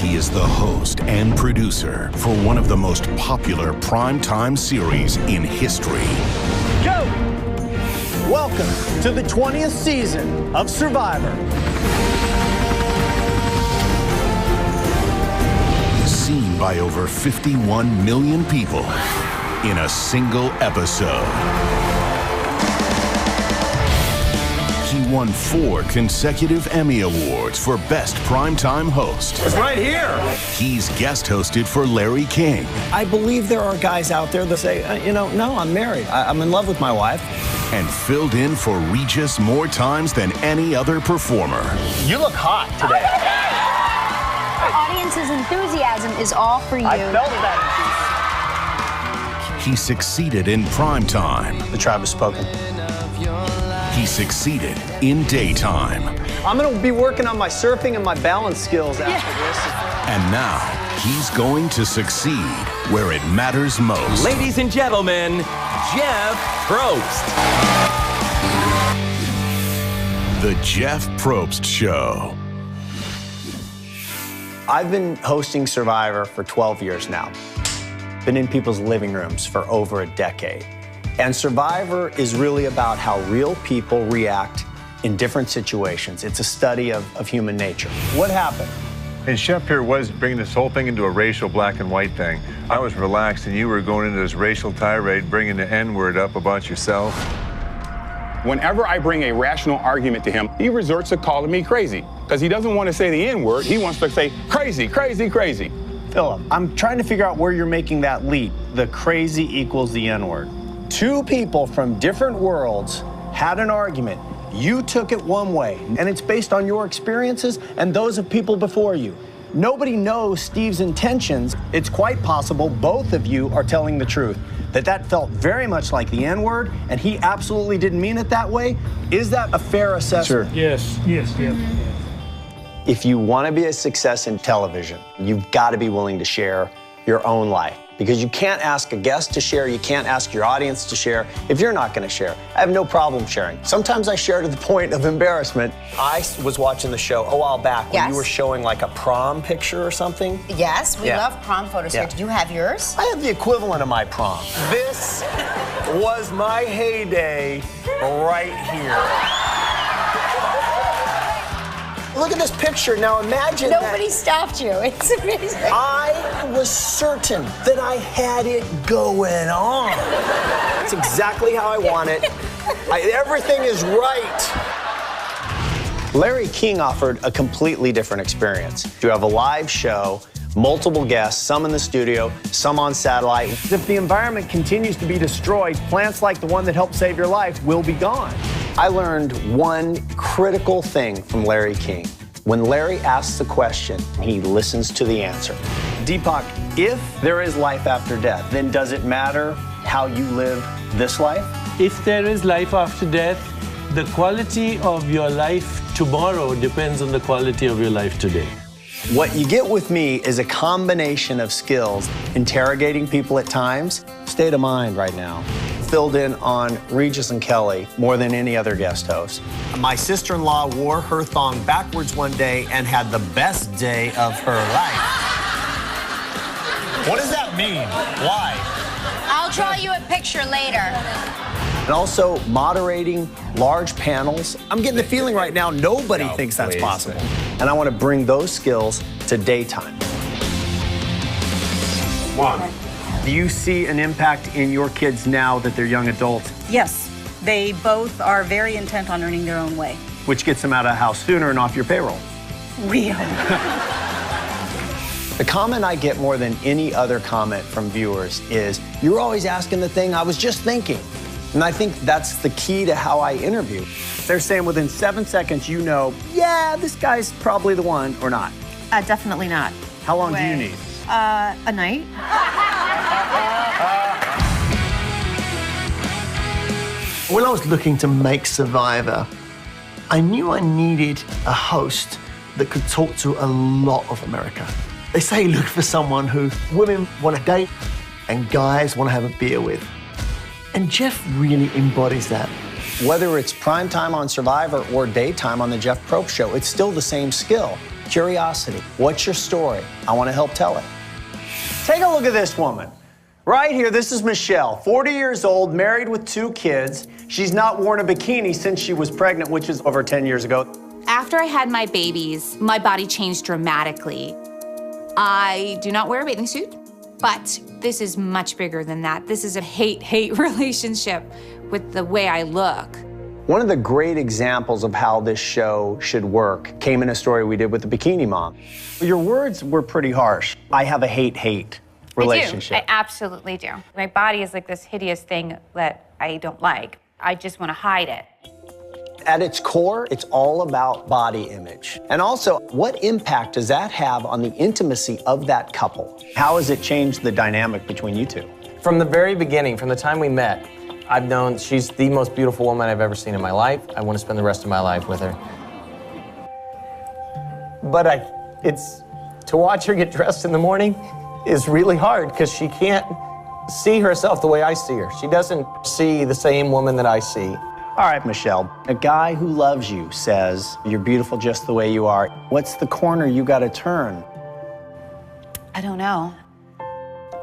He is the host and producer for one of the most popular primetime series in history. Go! Welcome to the 20th season of Survivor. Seen by over 51 million people in a single episode. He won 4 consecutive Emmy Awards for Best Primetime Host. It's right here. He's guest hosted for Larry King. I believe there are guys out there that say, no, I'm married. I'm in love with my wife. And filled in for Regis more times than any other performer. You look hot today. The audience's enthusiasm is all for you. I felt that. He succeeded in primetime. The tribe has spoken. He succeeded in daytime. I'm going to be working on my surfing and my balance skills after this. And now, he's going to succeed where it matters most. Ladies and gentlemen, Jeff Probst. The Jeff Probst Show. I've been hosting Survivor for 12 years now. Been in people's living rooms for over a decade. And Survivor is really about how real people react in different situations. It's a study of human nature. What happened? And Chef here was bringing this whole thing into a racial black and white thing. I was relaxed, and you were going into this racial tirade, bringing the N-word up about yourself. Whenever I bring a rational argument to him, he resorts to calling me crazy because he doesn't want to say the N-word. He wants to say crazy, crazy, crazy. Philip, I'm trying to figure out where you're making that leap. The crazy equals the N-word. 2 people from different worlds had an argument. You took it one way, and it's based on your experiences and those of people before you. Nobody knows Steve's intentions. It's quite possible both of you are telling the truth, that felt very much like the N-word, and he absolutely didn't mean it that way. Is that a fair assessment? Sure. Yes. If you want to be a success in television, you've got to be willing to share your own life. Because you can't ask a guest to share, you can't ask your audience to share if you're not going to share. I have no problem sharing. Sometimes I share to the point of embarrassment. I was watching the show a while back when you were showing like a prom picture or something. Yes, we love prom photos here. Did you have yours? I have the equivalent of my prom. This was my heyday right here. Look at this picture. Now imagine Nobody stopped you. It's amazing. I was certain that I had it going on. That's exactly how I want it. Everything is right. Larry King offered a completely different experience. You have a live show, multiple guests, some in the studio, some on satellite. If the environment continues to be destroyed, plants like the one that helped save your life will be gone. I learned one critical thing from Larry King. When Larry asks a question, he listens to the answer. Deepak, if there is life after death, then does it matter how you live this life? If there is life after death, the quality of your life tomorrow depends on the quality of your life today. What you get with me is a combination of skills, interrogating people at times, state of mind right now, filled in on Regis and Kelly more than any other guest host. My sister-in-law wore her thong backwards one day and had the best day of her life. What does that mean? Why? I'll draw you a picture later. And also moderating large panels. I'm getting the feeling right now nobody thinks that's possible. And I want to bring those skills to daytime. Do you see an impact in your kids now that they're young adults? Yes, they both are very intent on earning their own way. Which gets them out of the house sooner and off your payroll. Real. The comment I get more than any other comment from viewers is, you're always asking the thing I was just thinking. And I think that's the key to how I interview. They're saying within 7 seconds, you know, yeah, this guy's probably the one or not. Definitely not. How long do you need? A night. When I was looking to make Survivor, I knew I needed a host that could talk to a lot of America. They say look for someone who women want to date and guys want to have a beer with. And Jeff really embodies that. Whether it's primetime on Survivor or daytime on the Jeff Probst Show, it's still the same skill. Curiosity. What's your story? I want to help tell it. Take a look at this woman. Right here, this is Michelle, 40 years old, married with 2 kids. She's not worn a bikini since she was pregnant, which is over 10 years ago. After I had my babies, my body changed dramatically. I do not wear a bathing suit, but this is much bigger than that. This is a hate-hate relationship with the way I look. One of the great examples of how this show should work came in a story we did with the Bikini Mom. Your words were pretty harsh. I have a hate-hate relationship. I absolutely do. My body is like this hideous thing that I don't like. I just want to hide it. At its core, it's all about body image. And also, what impact does that have on the intimacy of that couple? How has it changed the dynamic between you two? From the very beginning, from the time we met, I've known she's the most beautiful woman I've ever seen in my life. I want to spend the rest of my life with her. But to watch her get dressed in the morning is really hard because she can't see herself the way I see her. She doesn't see the same woman that I see. All right, Michelle, a guy who loves you says you're beautiful just the way you are. What's the corner you got to turn? I don't know.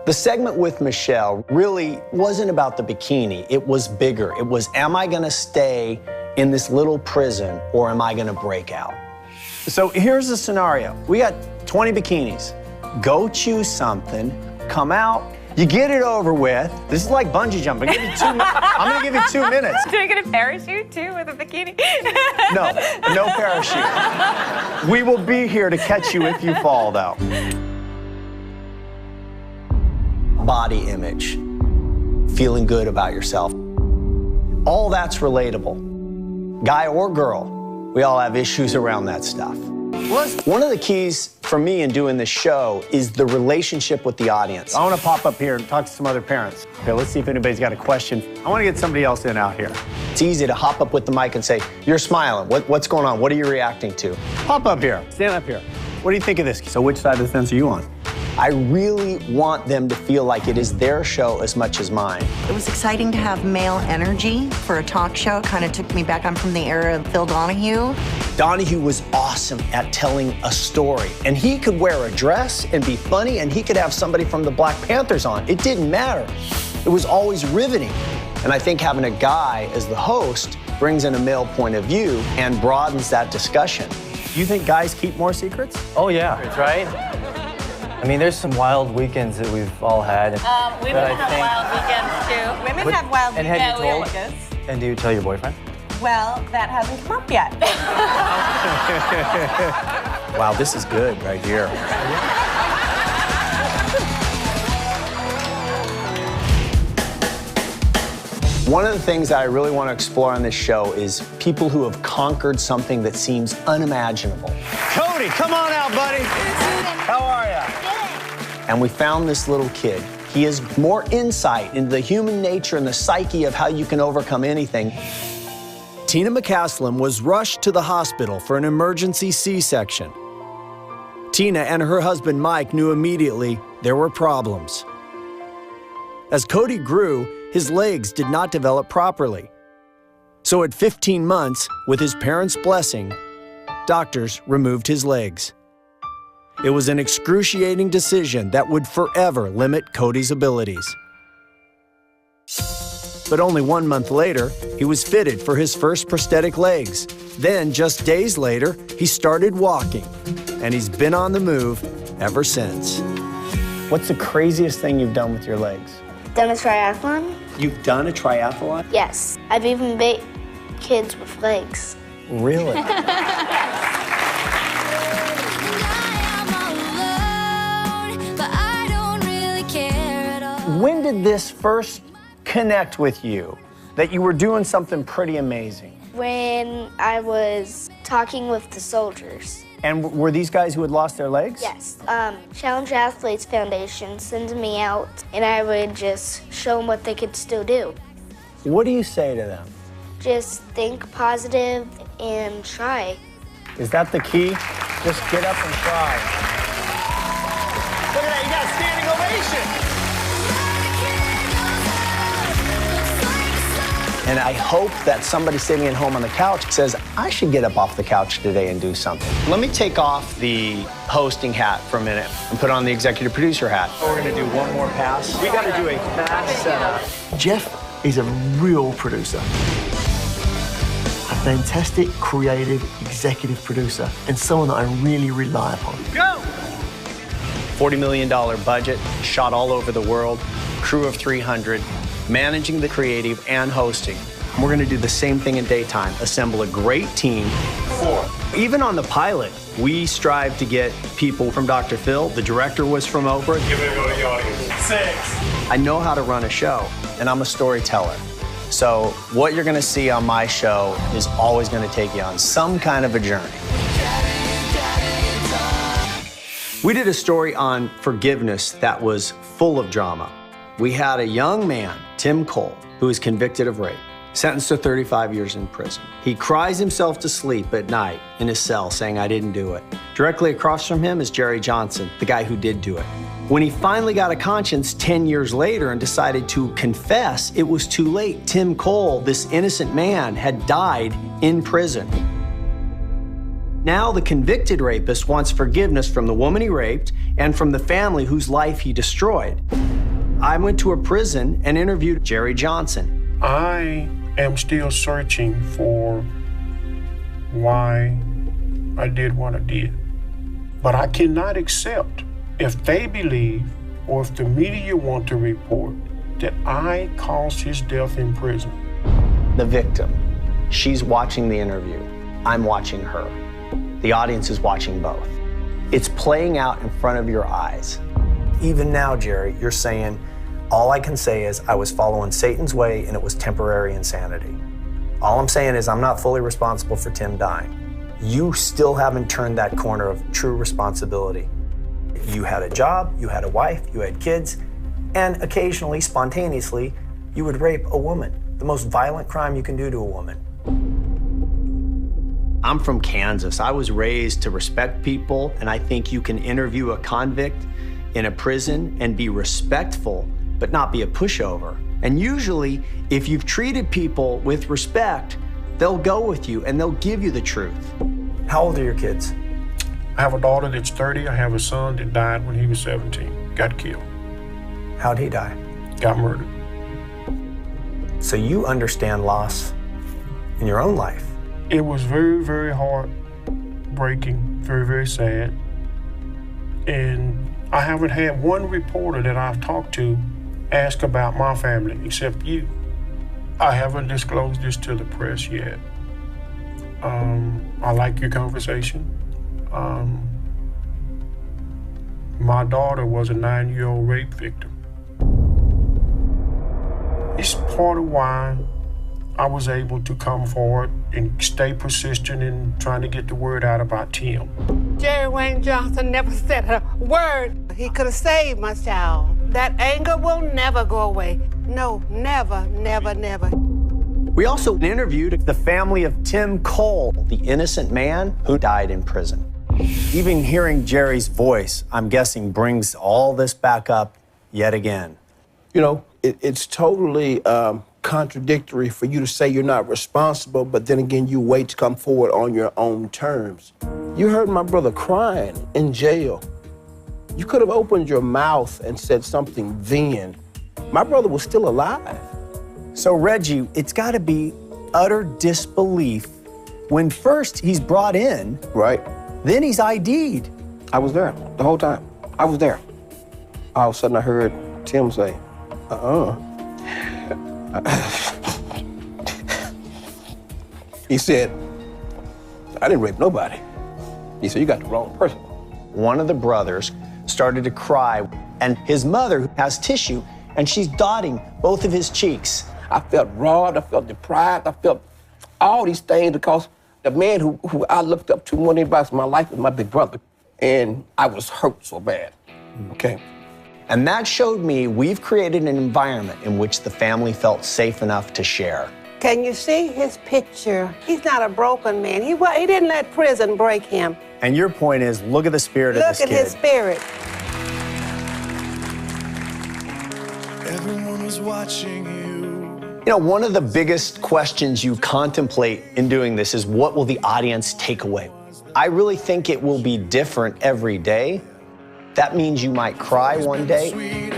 The segment with Michelle really wasn't about the bikini. It was bigger. It was, am I going to stay in this little prison or am I going to break out? So here's the scenario. We got 20 bikinis. Go choose something, come out, you get it over with. This is like bungee jumping. I'm going to give you 2 minutes. Do I get a parachute too with a bikini? No parachute. We will be here to catch you if you fall, though. Body image, feeling good about yourself. All that's relatable. Guy or girl, we all have issues around that stuff. One of the keys for me in doing this show is the relationship with the audience. I want to pop up here and talk to some other parents. Okay, let's see if anybody's got a question. I want to get somebody else in out here. It's easy to hop up with the mic and say, you're smiling. What's going on? What are you reacting to? Pop up here. Stand up here. What do you think of this? So which side of the fence are you on? I really want them to feel like it is their show as much as mine. It was exciting to have male energy for a talk show. Kind of took me back. I'm from the era of Phil Donahue. Donahue was awesome at telling a story. And he could wear a dress and be funny, and he could have somebody from the Black Panthers on. It didn't matter. It was always riveting. And I think having a guy as the host brings in a male point of view and broadens that discussion. You think guys keep more secrets? Oh, yeah. Right? I mean, there's some wild weekends that we've all had. Women have wild weekends, too. Women have wild and weekends. have you told? And do you tell your boyfriend? Well, that hasn't come up yet. Wow, this is good right here. One of the things that I really want to explore on this show is people who have conquered something that seems unimaginable. Cody, come on out, buddy. How are you? And we found this little kid. He has more insight into the human nature and the psyche of how you can overcome anything. Tina McCaslin was rushed to the hospital for an emergency C-section. Tina and her husband Mike knew immediately there were problems. As Cody grew, his legs did not develop properly. So at 15 months, with his parents' blessing, doctors removed his legs. It was an excruciating decision that would forever limit Cody's abilities. But only 1 month later, he was fitted for his first prosthetic legs. Then, just days later, he started walking, and he's been on the move ever since. What's the craziest thing you've done with your legs? Done a triathlon? You've done a triathlon? Yes. I've even made kids with legs. Really? When did this first connect with you, that you were doing something pretty amazing? When I was talking with the soldiers. And were these guys who had lost their legs? Yes. Challenge Athletes Foundation sends me out, and I would just show them what they could still do. What do you say to them? Just think positive and try. Is that the key? Just get up and try. Look at that, you got a standing ovation. And I hope that somebody sitting at home on the couch says, I should get up off the couch today and do something. Let me take off the hosting hat for a minute and put on the executive producer hat. We're gonna do one more pass. We gotta do a fast setup. Jeff is a real producer. A fantastic, creative, executive producer, and someone that I really rely upon. Go! $40 million budget, shot all over the world, crew of 300, managing the creative and hosting. And we're gonna do the same thing in daytime, assemble a great team. 4. Even on the pilot, we strive to get people from Dr. Phil. The director was from Oprah. Give it a go to the audience. 6. I know how to run a show, and I'm a storyteller. So what you're gonna see on my show is always gonna take you on some kind of a journey. We did a story on forgiveness that was full of drama. We had a young man, Tim Cole, who was convicted of rape, sentenced to 35 years in prison. He cries himself to sleep at night in his cell saying, I didn't do it. Directly across from him is Jerry Johnson, the guy who did do it. When he finally got a conscience 10 years later and decided to confess, it was too late. Tim Cole, this innocent man, had died in prison. Now the convicted rapist wants forgiveness from the woman he raped and from the family whose life he destroyed. I went to a prison and interviewed Jerry Johnson. I am still searching for why I did what I did. But I cannot accept if they believe or if the media want to report that I caused his death in prison. The victim, she's watching the interview. I'm watching her. The audience is watching both. It's playing out in front of your eyes. Even now, Jerry, you're saying, all I can say is I was following Satan's way and it was temporary insanity. All I'm saying is I'm not fully responsible for Tim dying. You still haven't turned that corner of true responsibility. You had a job, you had a wife, you had kids, and occasionally, spontaneously, you would rape a woman, the most violent crime you can do to a woman. I'm from Kansas. I was raised to respect people, and I think you can interview a convict in a prison and be respectful, but not be a pushover. And usually, if you've treated people with respect, they'll go with you and they'll give you the truth. How old are your kids? I have a daughter that's 30. I have a son that died when he was 17, got killed. How'd he die? Got murdered. So you understand loss in your own life. It was very, very heartbreaking, very, very sad. And I haven't had one reporter that I've talked to ask about my family, except you. I haven't disclosed this to the press yet. I like your conversation. My daughter was a 9-year-old rape victim. It's part of why I was able to come forward and stay persistent in trying to get the word out about Tim. Jerry Wayne Johnson never said a word. He could have saved my child. That anger will never go away. No, never, never, never. We also interviewed the family of Tim Cole, the innocent man who died in prison. Even hearing Jerry's voice, I'm guessing, brings all this back up yet again. You know, it's totally contradictory for you to say you're not responsible, but then again, you wait to come forward on your own terms. You heard my brother crying in jail. You could have opened your mouth and said something then. My brother was still alive. So, Reggie, it's got to be utter disbelief when first he's brought in. Right. Then he's ID'd. I was there the whole time. I was there. All of a sudden, I heard Tim say, He said, I didn't rape nobody. He said, you got the wrong person. One of the brothers started to cry, and his mother has tissue, and she's dotting both of his cheeks. I felt robbed, I felt deprived, I felt all these things because the man who I looked up to more than anybody in my life was my big brother, and I was hurt so bad, okay? And that showed me we've created an environment in which the family felt safe enough to share. Can you see his picture? He's not a broken man. He didn't let prison break him. And your point is, look at the spirit of this kid. Look at his spirit. Everyone was watching you. You know, one of the biggest questions you contemplate in doing this is, what will the audience take away? I really think it will be different every day. That means you might cry one day.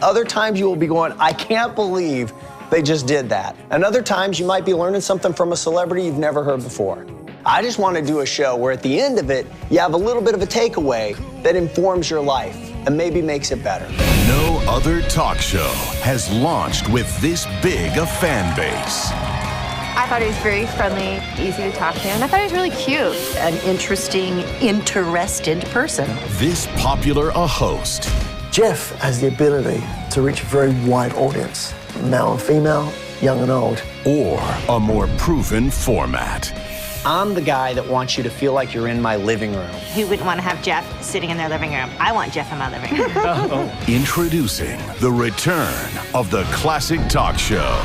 Other times you will be going, I can't believe they just did that. And other times you might be learning something from a celebrity you've never heard before. I just want to do a show where at the end of it, you have a little bit of a takeaway that informs your life and maybe makes it better. No other talk show has launched with this big a fan base. I thought he was very friendly, easy to talk to, and I thought he was really cute. An interesting, interested person. This popular a host. Jeff has the ability to reach a very wide audience, male and female, young and old. Or a more proven format. I'm the guy that wants you to feel like you're in my living room. Who wouldn't want to have Jeff sitting in their living room? I want Jeff in my living room. Introducing the return of the classic talk show.